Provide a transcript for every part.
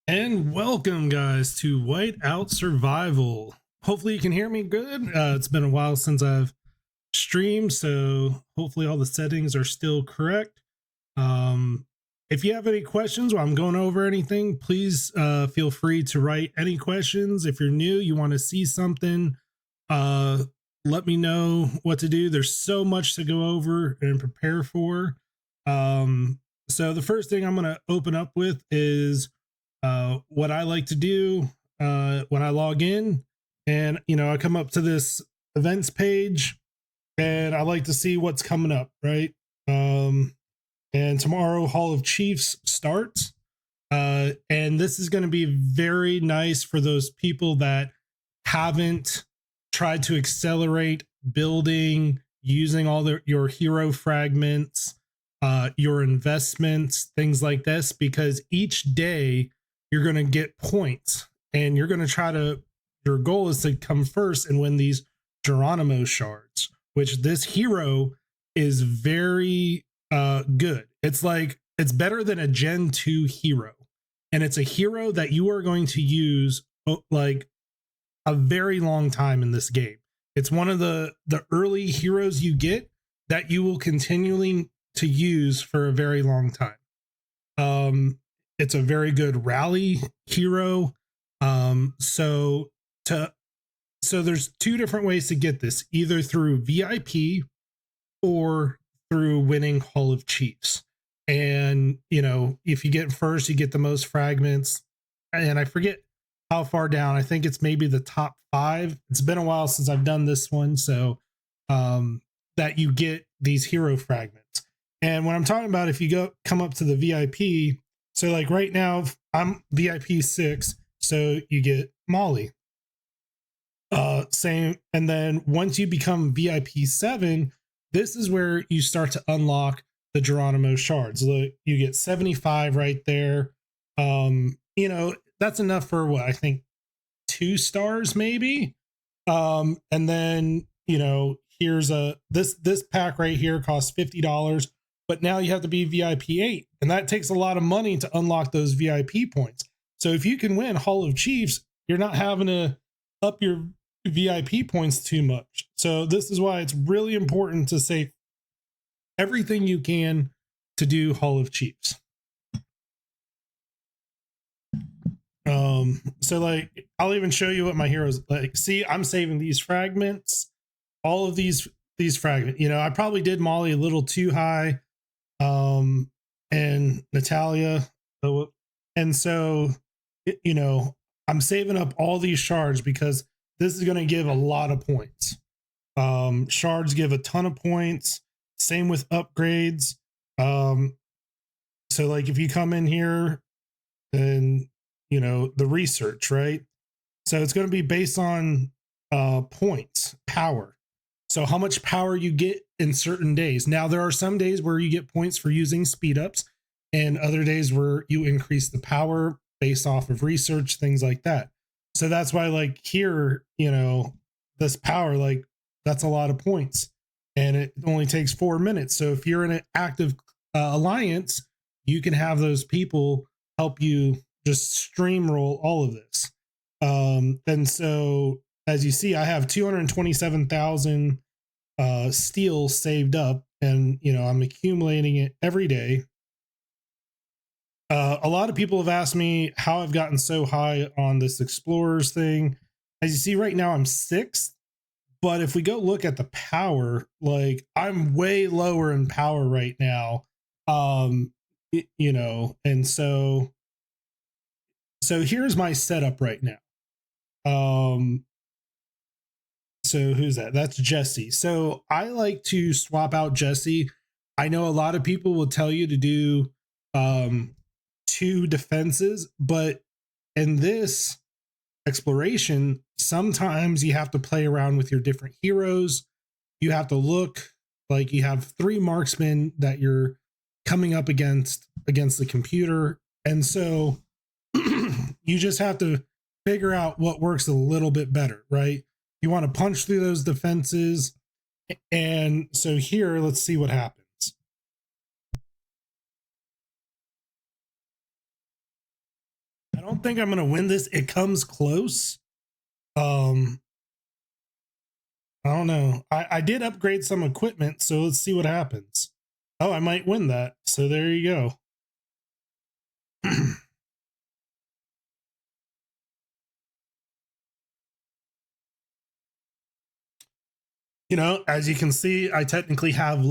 And welcome, guys, to Whiteout Survival. Hopefully, you can hear me good. It's been a while since I've streamed, so hopefully, all the settings are still correct. Um, if you have any questions while I'm going over anything, please feel free to write any questions. If you're new, you want to see something, uh, let me know what to do. There's so much to go over and prepare for. So, the first thing I'm going to open up with is what I like to do when I log in, and I come up to this events page, and I like to see what's coming up, right? And tomorrow, Hall of Chiefs starts, and this is going to be very nice for those people that haven't tried to accelerate building using your hero fragments, your investments, things like this, because each day you're going to get points, and you're going to your goal is to come first and win these Geronimo shards, which this hero is very good. It's better than a Gen 2 hero, and it's a hero that you are going to use like a very long time in this game. It's one of the early heroes you get that you will continually to use for a very long time. It's a very good rally hero. So there's two different ways to get this, either through VIP or through winning Hall of Chiefs. And if you get first, you get the most fragments. And I forget how far down. I think it's maybe the top 5. It's been a while since I've done this one, so that you get these hero fragments. And when I'm talking about, if you come up to the VIP, so like right now I'm VIP 6, so you get Molly. Same, and then once you become VIP 7, this is where you start to unlock the Geronimo shards. Look, you get 75 right there. That's enough for what I think 2 stars maybe. And then here's this pack right here costs $50, but now you have to be VIP 8, and that takes a lot of money to unlock those VIP points. So if you can win Hall of Chiefs, you're not having to up your VIP points too much. So this is why it's really important to save everything you can to do Hall of Chiefs. So like I'll even show you what my heroes like. See, I'm saving these fragments, all of these fragments. I probably did Molly a little too high, and Natalia, and so I'm saving up all these shards because this is going to give a lot of points. Shards give a ton of points. Same with upgrades. So like if you come in here and the research, right? So it's going to be based on points, power. So how much power you get in certain days. Now there are some days where you get points for using speed ups, and other days where you increase the power based off of research, things like that. So that's why like here, this power, like that's a lot of points, and it only takes 4 minutes. So if you're in an active alliance, you can have those people help you just streamroll all of this. And so as you see, I have 227,000 steel saved up, and I'm accumulating it every day. A lot of people have asked me how I've gotten so high on this explorers thing. As you see right now, I'm 6th, but if we go look at the power, like I'm way lower in power right now. And so here's my setup right now. So who's that? That's Jesse. So I like to swap out Jesse. I know a lot of people will tell you to do 2 defenses, but in this exploration, sometimes you have to play around with your different heroes. You have to look like you have 3 marksmen that you're coming up against the computer. And so you just have to figure out what works a little bit better, right? You want to punch through those defenses. And so here, let's see what happens. I don't think I'm gonna win this. It comes close. Um, I don't know. I did upgrade some equipment, so let's see what happens. Oh, I might win that. So there you go. You know, as you can see, I technically have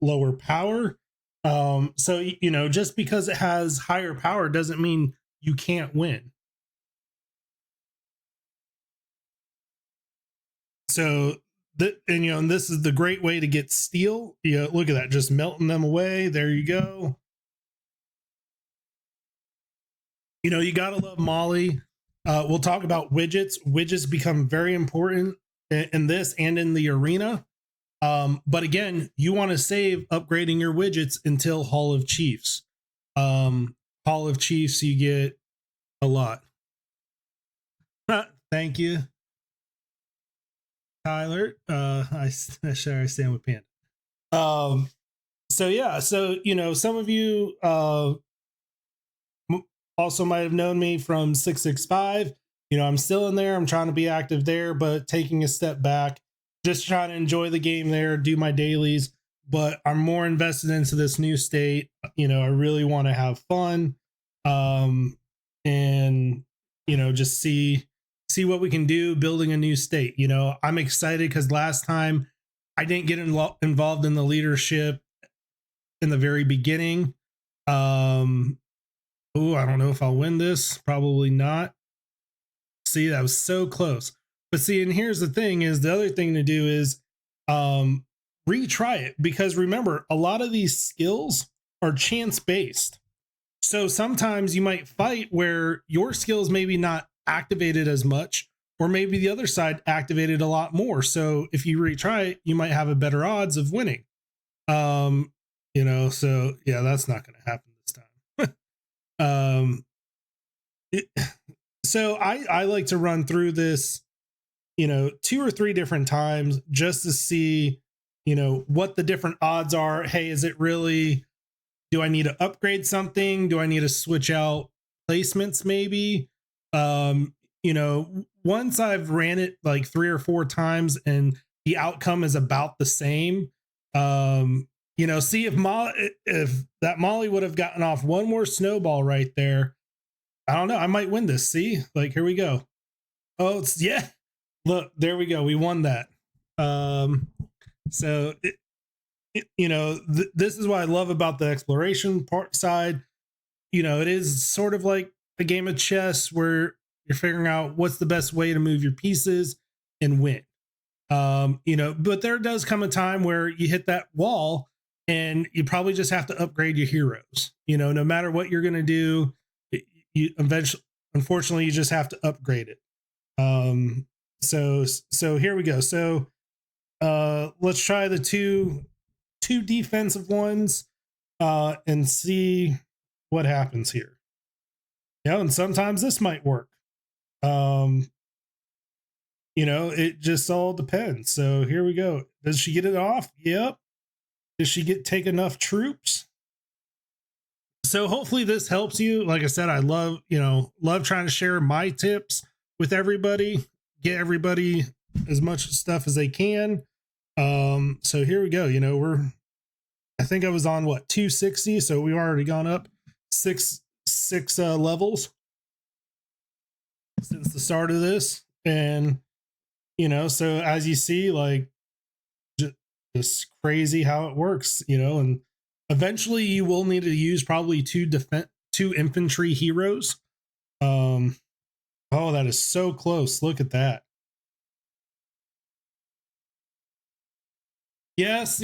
lower power. So you know, just because it has higher power doesn't mean you can't win. So and you know, and this is the great way to get steel. You know, look at that, just melting them away. There you go. You know, you gotta love Molly. We'll talk about widgets. Widgets become very important in this and in the arena. But again, you want to save upgrading your widgets until Hall of Chiefs. Hall of Chiefs, you get a lot. Thank you, Tyler. I stand with Panda. So yeah, so you know, some of you also might have known me from 665. You know, I'm still in there. I'm trying to be active there, but taking a step back, just trying to enjoy the game there, do my dailies. But I'm more invested into this new state. You know, I really want to have fun, and you know, just see what we can do building a new state. You know, I'm excited because last time I didn't get involved in the leadership in the very beginning. Oh, I don't know if I'll win this. Probably not. See, that was so close. But see, and here's the thing: is the other thing to do is retry it, because remember, a lot of these skills are chance based. So sometimes you might fight where your skills maybe not activated as much, or maybe the other side activated a lot more. So if you retry it, you might have a better odds of winning. You know, so yeah, that's not going to happen this time. So I like to run through this, you know, 2 or 3 different times just to see, you know, what the different odds are. Hey, is it really, do I need to upgrade something? Do I need to switch out placements maybe? You know, once I've ran it like 3 or 4 times and the outcome is about the same, you know, see if that Molly would have gotten off one more snowball right there. I don't know. I might win this. See, like, here we go. Oh, it's, yeah. Look, there we go. We won that. So you know, this is what I love about the exploration part side. You know, it is sort of like a game of chess where you're figuring out what's the best way to move your pieces and win. You know, but there does come a time where you hit that wall and you probably just have to upgrade your heroes. You know, no matter what you're going to do, you eventually, unfortunately, you just have to upgrade it. So here we go. So let's try the two defensive ones and see what happens here. Yeah, and sometimes this might work. You know, it just all depends. So here we go. Does she get it off? Yep. Does she take enough troops? So hopefully this helps you. Like I said, I love, you know, love trying to share my tips with everybody, get everybody as much stuff as they can. So here we go. You know, I think I was on what, 260, so we've already gone up six levels since the start of this. And you know, so as you see, like, just crazy how it works, you know, and eventually you will need to use probably 2 infantry heroes. Oh, that is so close. Look at that. Yes.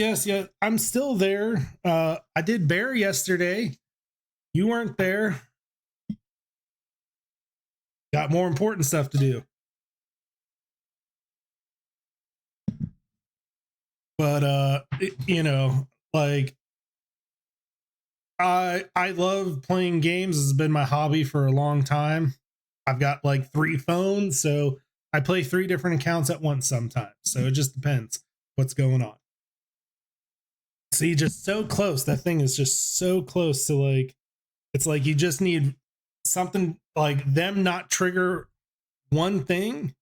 I'm still there. I did bear yesterday. You weren't there. Got more important stuff to do. But you know, like, I love playing games. It's been my hobby for a long time. I've got like 3 phones, so I play 3 different accounts at once sometimes. So it just depends what's going on. See, just so close. That thing is just so close to, like, it's like you just need something like them not trigger one thing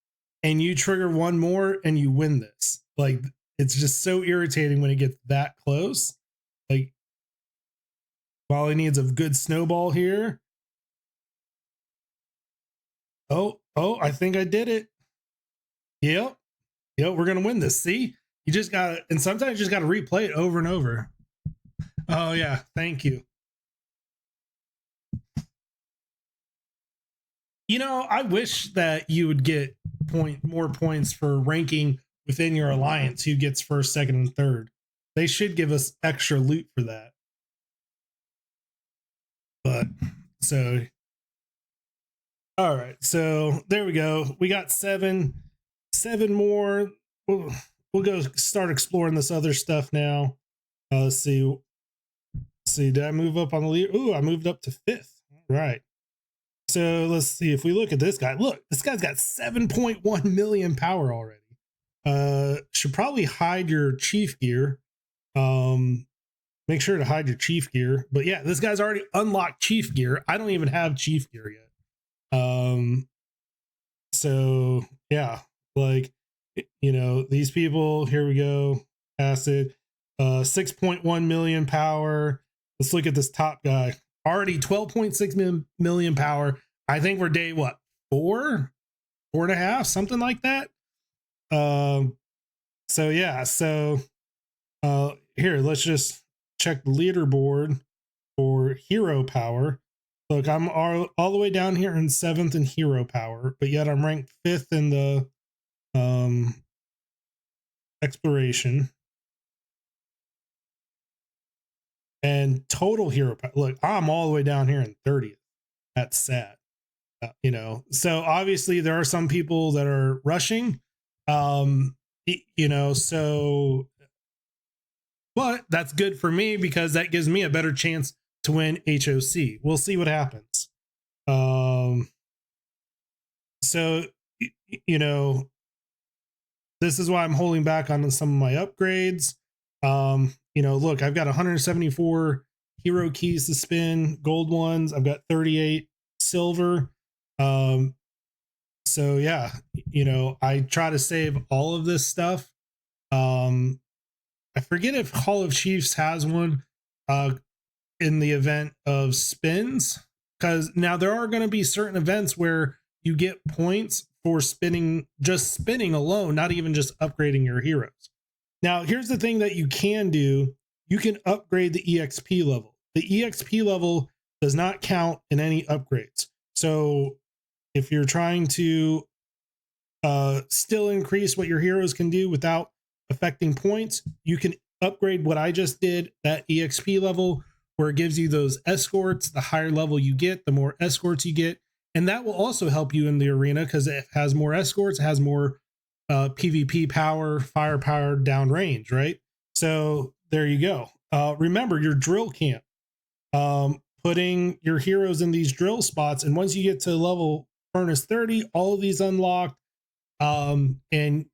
and you trigger one more and you win this. Like, it's just so irritating when it gets that close. Like, Wally needs a good snowball here. Oh, I think I did it. Yep. We're gonna win this. See, you just gotta, and sometimes you just gotta replay it over and over. Oh yeah, thank you. You know, I wish that you would get more points for ranking within your alliance who gets first, second, and third. They should give us extra loot for that. But so, all right, so there we go. We got seven more. We'll go start exploring this other stuff now. Let's see. Did I move up on the lead? Ooh, I moved up to 5th. All right. So let's see if we look at this guy. Look, this guy's got 7.1 million power already. Should probably hide your chief gear. Make sure to hide your chief gear. But yeah, this guy's already unlocked chief gear. I don't even have chief gear yet. So yeah, like, you know, these people, here we go. Acid, 6.1 million power. Let's look at this top guy. Already 12.6 million power. I think we're day what, 4.5, something like that. So yeah, so here, let's just check the leaderboard for hero power. Look, I'm all the way down here in 7th in hero power, but yet I'm ranked 5th in the exploration. And total hero power. Look, I'm all the way down here in 30th. That's sad. You know, so obviously there are some people that are rushing. You know, so, but that's good for me because that gives me a better chance to win HOC. We'll see what happens. So, you know, this is why I'm holding back on some of my upgrades. You know, look, I've got 174 hero keys to spin, gold ones. I've got 38 silver. So yeah, you know, I try to save all of this stuff. I forget if Hall of Chiefs has one in the event of spins, because now there are going to be certain events where you get points for spinning, just spinning alone, not even just upgrading your heroes. Now, here's the thing that you can do. You can upgrade the EXP level. The EXP level does not count in any upgrades. So if you're trying to still increase what your heroes can do without affecting points, you can upgrade what I just did, that EXP level, where it gives you those escorts. The higher level you get, the more escorts you get. And that will also help you in the arena because it has more escorts, it has more PvP power, firepower downrange, right? So there you go. Remember your drill camp, putting your heroes in these drill spots. And once you get to level Furnace 30, all of these unlocked. And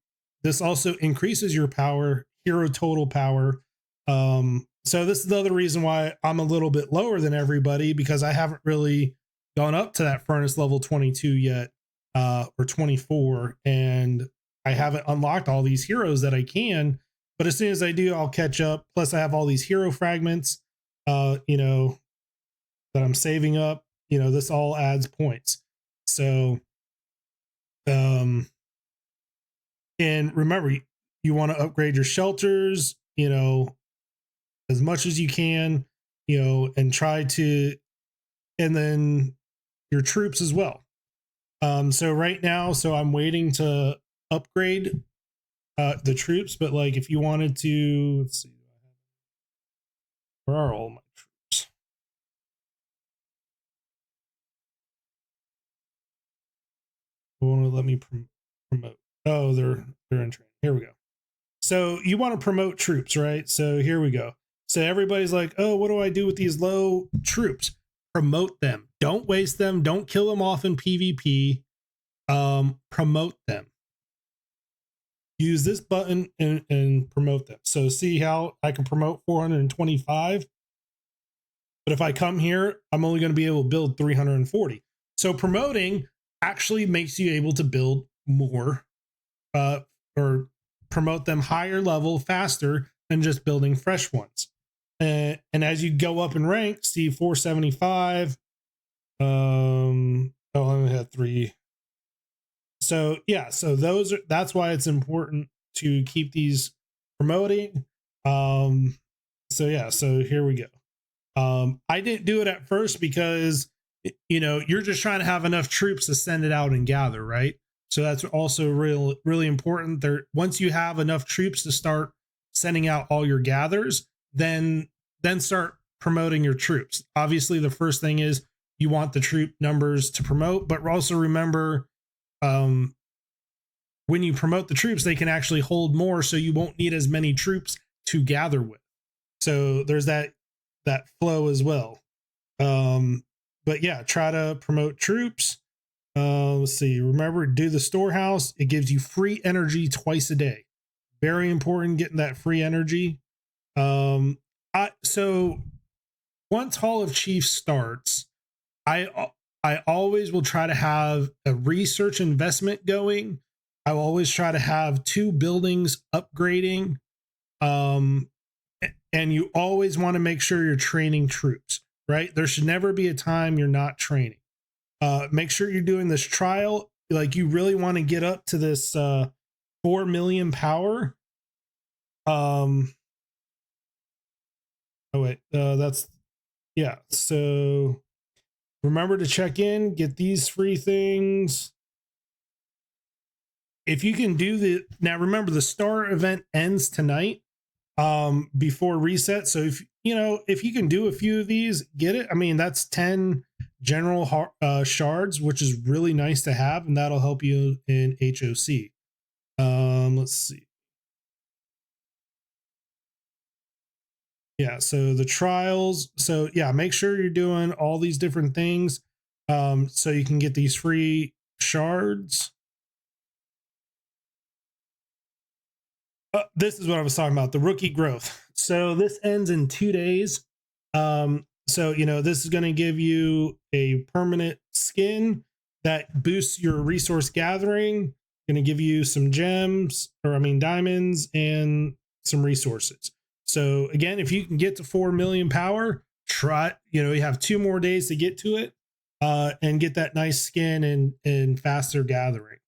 this also increases your power, hero total power. So this is the other reason why I'm a little bit lower than everybody, because I haven't really gone up to that Furnace level 22 yet, or 24. And I haven't unlocked all these heroes that I can, but as soon as I do, I'll catch up. Plus I have all these hero fragments, you know, that I'm saving up. You know, this all adds points. So, and remember, you want to upgrade your shelters, you know, as much as you can, you know, and try to, and then your troops as well. So right now, so I'm waiting to upgrade the troops, but like if you wanted to, let's see, where are all my troops? Won't let me promote. Oh, they're in training. Here we go. So you want to promote troops, right? So here we go. So everybody's like, oh, what do I do with these low troops? Promote them. Don't waste them. Don't kill them off in PvP. Promote them. Use this button and promote them. So see how I can promote 425. But if I come here, I'm only going to be able to build 340. So promoting actually makes you able to build more or promote them higher level faster than just building fresh ones. And as you go up in rank, see 475. Oh, I only had 3. So yeah, so that's why it's important to keep these promoting. So yeah, so here we go. I didn't do it at first because you're just trying to have enough troops to send it out and gather, right? So that's also really important. There, once you have enough troops to start sending out all your gathers, then start promoting your troops. Obviously, the first thing is you want the troop numbers to promote, but also remember, when you promote the troops, they can actually hold more, so you won't need as many troops to gather with. So there's that flow as well. But yeah, try to promote troops. Let's see. Remember, do the storehouse. It gives you free energy twice a day. Very important getting that free energy. So once Hall of Chiefs starts, I always will try to have a research investment going. I will always try to have 2 buildings upgrading. And you always want to make sure you're training troops, right? There should never be a time you're not training. Make sure you're doing this trial. Like, you really want to get up to this 4 million power. Oh wait, that's, yeah. So remember to check in, get these free things. If you can do now remember the star event ends tonight, before reset. So if you can do a few of these, get it. I mean, that's 10 general shards, which is really nice to have, and that'll help you in HOC. Let's see. Yeah, so the trials. So yeah, make sure you're doing all these different things, so you can get these free shards. This is what I was talking about, the rookie growth. So this ends in 2 days. So this is going to give you a permanent skin that boosts your resource gathering, going to give you some gems, or I mean diamonds, and some resources. So again, if you can get to 4 million power, try, you have 2 more days to get to it, and get that nice skin and faster gathering.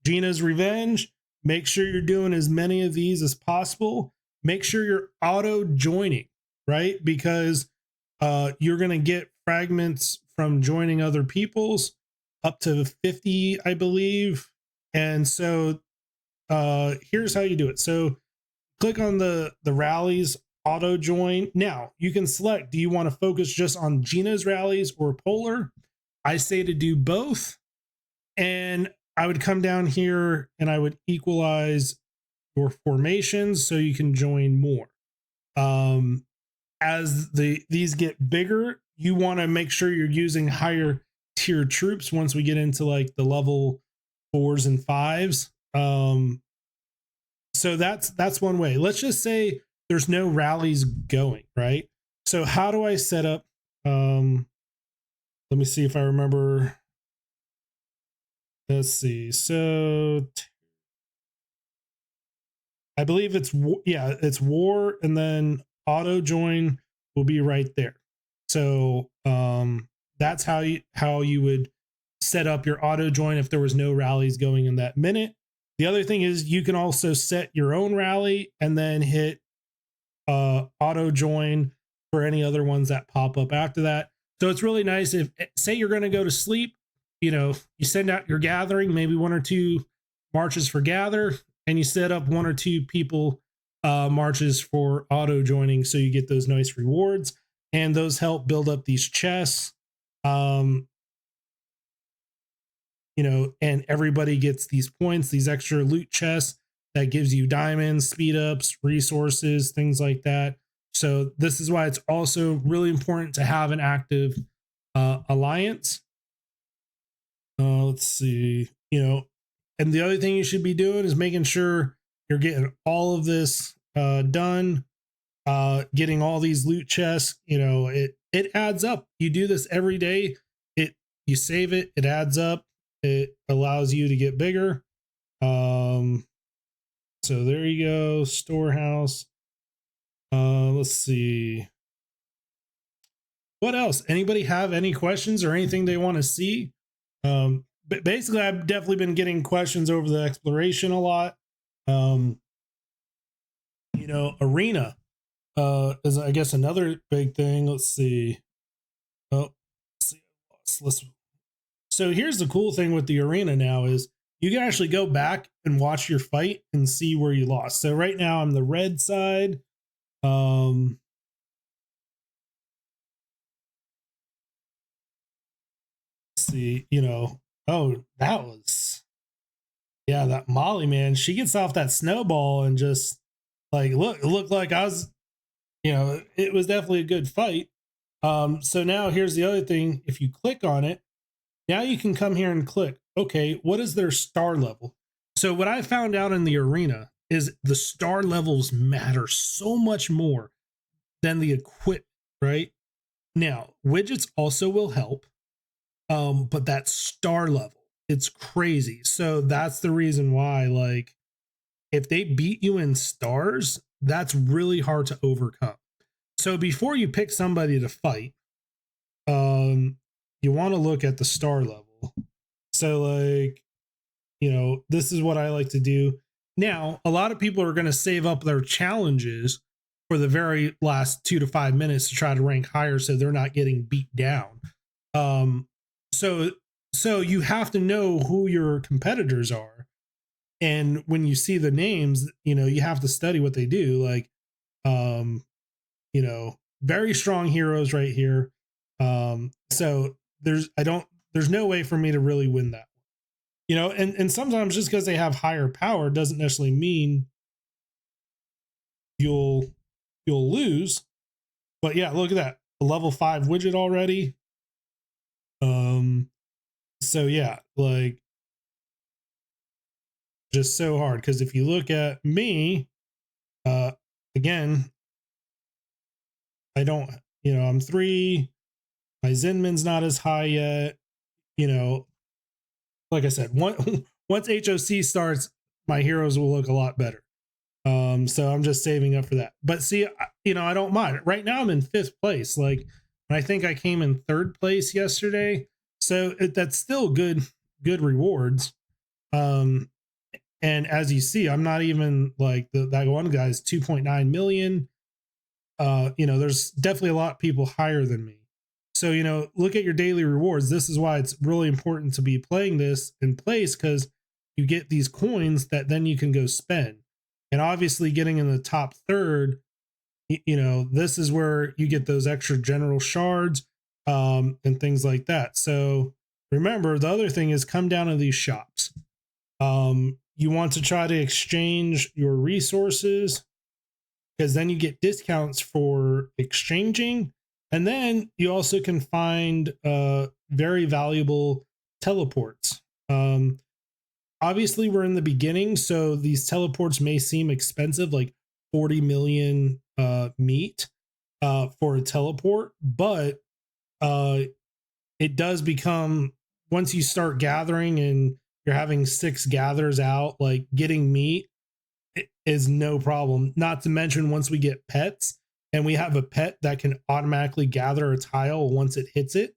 Gina's Revenge. Make sure you're doing as many of these as possible. Make sure you're auto joining, right? Because you're going to get fragments from joining other people's, up to 50, I believe. And so here's how you do it. So click on the rallies, auto join. Now you can select, do you want to focus just on Gina's rallies or Polar? I say to do both. And I would come down here and I would equalize your formations so you can join more. As these get bigger, you want to make sure you're using higher tier troops once we get into like the level 4s and 5s. So that's one way. Let's just say there's no rallies going, right? So how do I set up? Let me see if I remember. Let's see. So I believe it's war, and then auto join will be right there. So that's how you would set up your auto join if there was no rallies going in that minute. The other thing is you can also set your own rally and then hit auto join for any other ones that pop up after that. So it's really nice if, say, you're going to go to sleep, you send out your gathering, maybe 1 or 2 marches for gather, and you set up 1 or 2 people marches for auto joining, so you get those nice rewards, and those help build up these chests. And everybody gets these points, these extra loot chests that gives you diamonds, speed ups, resources, things like that. So this is why it's also really important to have an active alliance. Let's see, and the other thing you should be doing is making sure you're getting all of this done, getting all these loot chests. It adds up. You do this every day. you save it, it adds up, it allows you to get bigger. So there you go, storehouse. Let's see. What else? Anybody have any questions or anything they want to see? But basically, I've definitely been getting questions over the exploration a lot. Um, arena is, I guess, another big thing. Let's see. Oh, let's see. So here's the cool thing with the arena now is you can actually go back and watch your fight and see where you lost. So right now I'm the red side. See, oh, that Molly, man, she gets off that snowball and just like, look, it looked like I was, it was definitely a good fight. So now here's the other thing. If you click on it, now you can come here and click, okay, what is their star level? So what I found out in the arena is the star levels matter so much more than the equipment, right? Now, widgets also will help, but that star level, it's crazy. So that's the reason why, like, if they beat you in stars, that's really hard to overcome. So before you pick somebody to fight, you want to look at the star level. So, like, this is what I like to do. Now, a lot of people are going to save up their challenges for the very last 2 to 5 minutes to try to rank higher so they're not getting beat down. So you have to know who your competitors are. And when you see the names, you have to study what they do. Like, very strong heroes right here. So there's no way for me to really win that. And sometimes just because they have higher power doesn't necessarily mean you'll lose. But yeah, look at that. A level 5 widget already. So yeah, like, just so hard, because if you look at me, again, I don't, I'm 3. My Zinman's not as high yet. Like I said, once HOC starts, my heroes will look a lot better. So I'm just saving up for that. But see, I don't mind. Right now I'm in 5th place. Like, I think I came in 3rd place yesterday. So that's still good rewards. And as you see, I'm not even like that one guy's 2.9 million. There's definitely a lot of people higher than me. So, look at your daily rewards. This is why it's really important to be playing this in place, because you get these coins that then you can go spend. And obviously getting in the top 3rd, this is where you get those extra general shards, and things like that. So remember, the other thing is come down to these shops. You want to try to exchange your resources, because then you get discounts for exchanging. And then you also can find very valuable teleports. Obviously, we're in the beginning, so these teleports may seem expensive, like 40 million meat for a teleport. But it does become, once you start gathering and you're having 6 gathers out, like, getting meat is no problem. Not to mention, once we get pets and we have a pet that can automatically gather a tile once it hits it,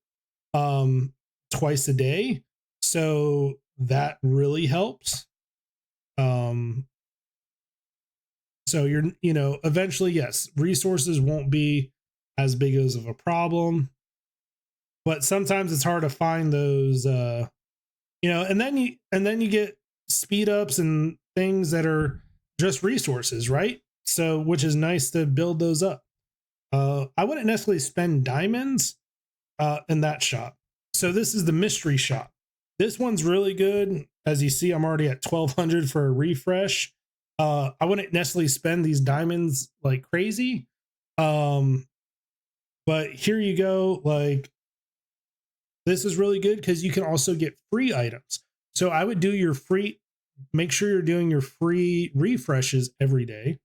twice a day. So that really helps. So eventually, yes, resources won't be as big as of a problem, but sometimes it's hard to find those, and then you get speed ups and things that are just resources, right? So, which is nice to build those up. I wouldn't necessarily spend diamonds in that shop. So this is the mystery shop. This one's really good. As you see, I'm already at 1200 for a refresh. I wouldn't necessarily spend these diamonds like crazy. But here you go. Like, this is really good because you can also get free items. So I would do your free, make sure you're doing your free refreshes every day.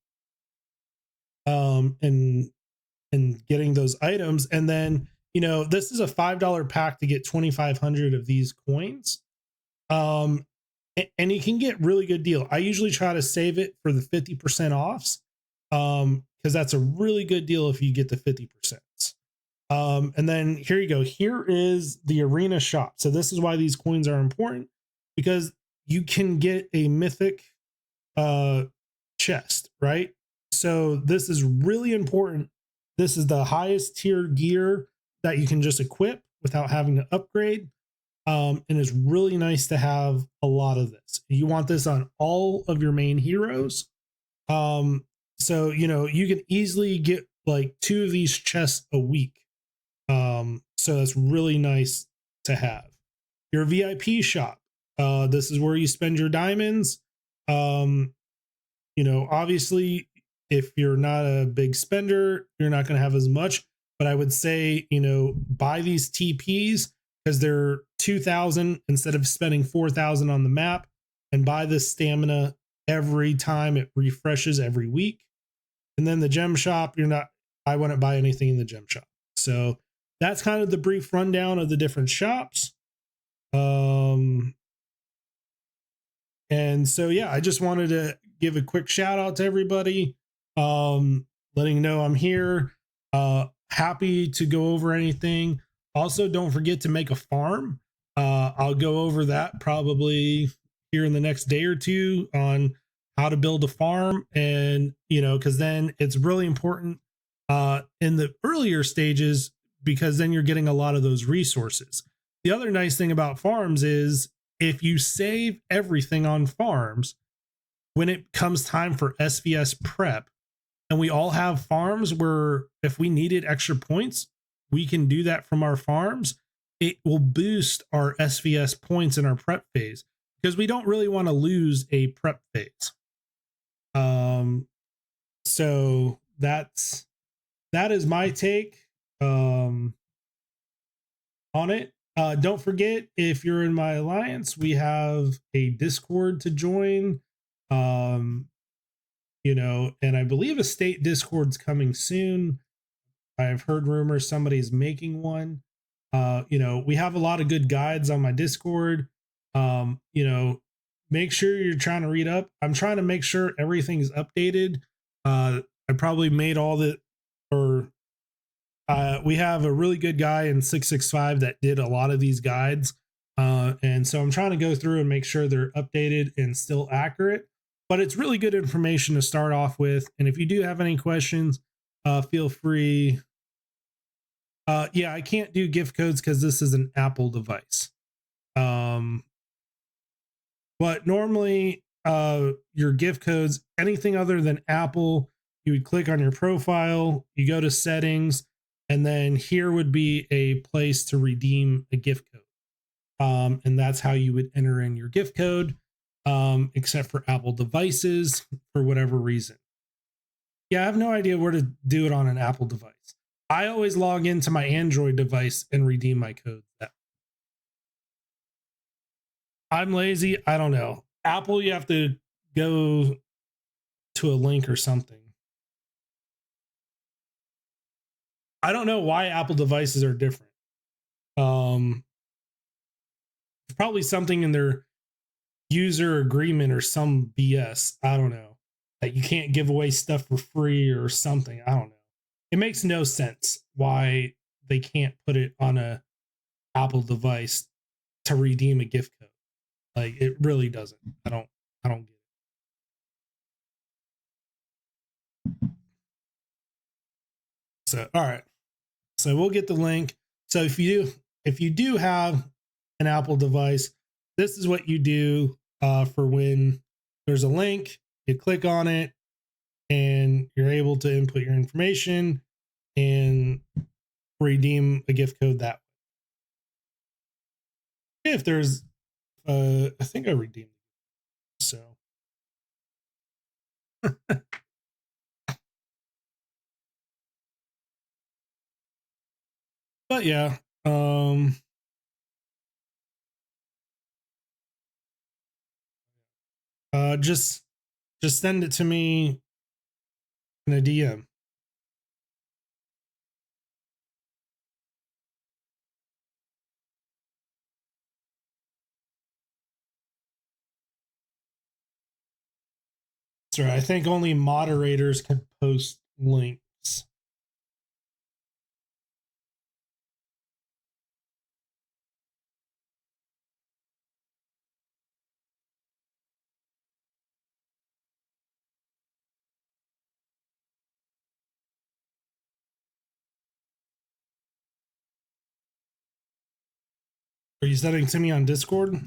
And getting those items. And then this is a $5 pack to get 2,500 of these coins. And you can get really good deal. I usually try to save it for the 50% offs, because that's a really good deal if you get the 50%. And then here you go. Here is the arena shop. So this is why these coins are important, because you can get a mythic chest, right? So this is really important. This is the highest tier gear that you can just equip without having to upgrade. And it's really nice to have a lot of this. You want this on all of your main heroes. So you can easily get like 2 of these chests a week. So that's really nice to have. Your VIP shop. This is where you spend your diamonds. Obviously, if you're not a big spender, you're not going to have as much. But I would say, buy these TPs because they're 2,000 instead of spending 4,000 on the map, and buy this stamina every time it refreshes every week. And then the gem shop, I wouldn't buy anything in the gem shop. So that's kind of the brief rundown of the different shops. And so, yeah, I just wanted to give a quick shout out to everybody, letting you know I'm here. Happy to go over anything. Also, don't forget to make a farm. I'll go over that probably here in the next day or two on how to build a farm. And, because then it's really important in the earlier stages, because then you're getting a lot of those resources. The other nice thing about farms is if you save everything on farms, when it comes time for SVS prep, and we all have farms where if we needed extra points, we can do that from our farms. It will boost our SVS points in our prep phase, because we don't really want to lose a prep phase. So that is my take on it. Don't forget, if you're in my alliance, we have a Discord to join. And I believe a state Discord's coming soon. I've heard rumors somebody's making one. We have a lot of good guides on my Discord. Make sure you're trying to read up. I'm trying to make sure everything's updated. I probably made all the, or we have a really good guy in 665 that did a lot of these guides. And so I'm trying to go through and make sure they're updated and still accurate, but it's really good information to start off with. And if you do have any questions, feel free. Yeah, I can't do gift codes because this is an Apple device. But normally your gift codes, anything other than Apple, you would click on your profile, you go to settings, and then here would be a place to redeem a gift code. And that's how you would enter in your gift code, except for Apple devices for whatever reason. Yeah, I have no idea where to do it on an Apple device. I always log into my Android device and redeem my code. I'm lazy. I don't know. Apple, you have to go to a link or something. I don't know why Apple devices are different. Probably something in their user agreement or some BS. I don't know. That you can't give away stuff for free or something. I don't know. It makes no sense why they can't put it on a Apple device to redeem a gift code. Like, it really doesn't. I don't get it. So, all right. So we'll get the link. So if you do have an Apple device, this is what you do for when there's a link. You click on it and you're able to input your information and redeem a gift code that way. If there's I think I redeemed it. So but yeah, just send it to me in a DM. Sorry, I think only moderators can post links. Are you sending to me on Discord?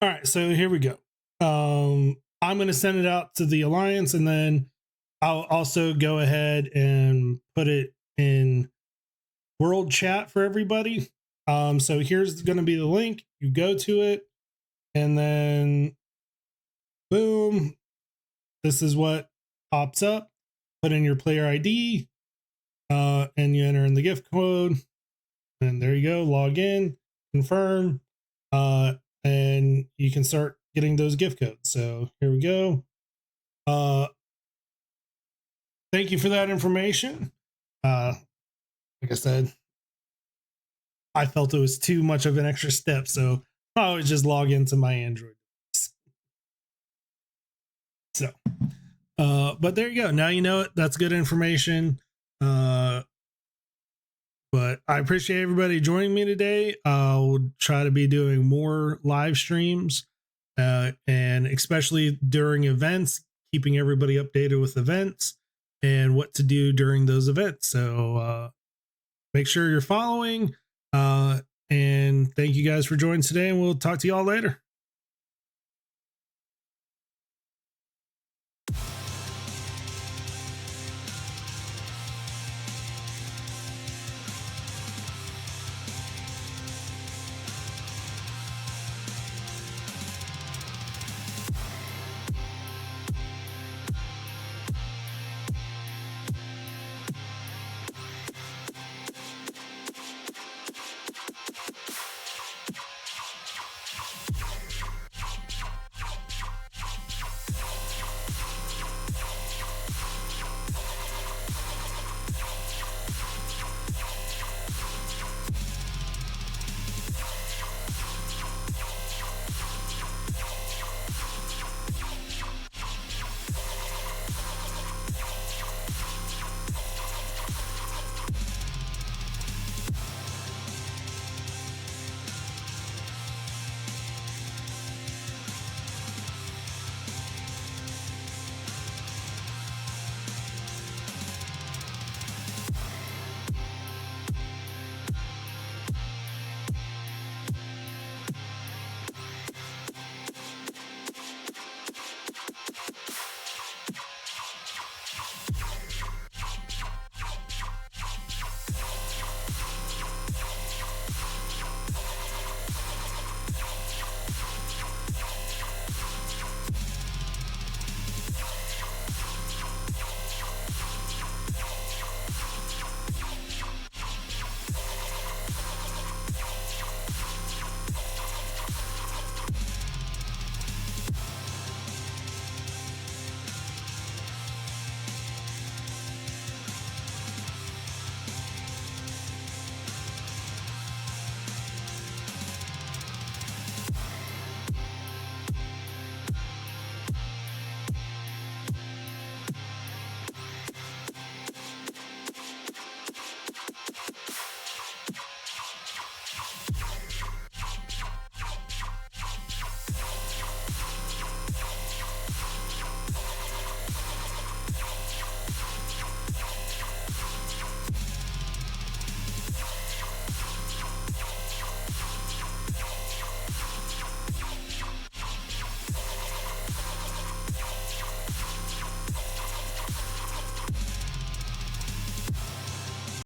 All right, so here we go. I'm going to send it out to the Alliance, and then I'll also go ahead and put it in world chat for everybody. So here's going to be the link. You go to it, and then boom, this is what pops up. Put in your player ID, and you enter in the gift code, and there you go. Log in, confirm, and you can start getting those gift codes. So here we go. Thank you for that information. Like I said, I felt it was too much of an extra step, so I always just log into my Android device. So, but there you go. Now you know it. That's good information. But I appreciate everybody joining me today. I'll try to be doing more live streams, and especially during events, keeping everybody updated with events and what to do during those events. So make sure you're following. And thank you guys for joining today, and we'll talk to you all later.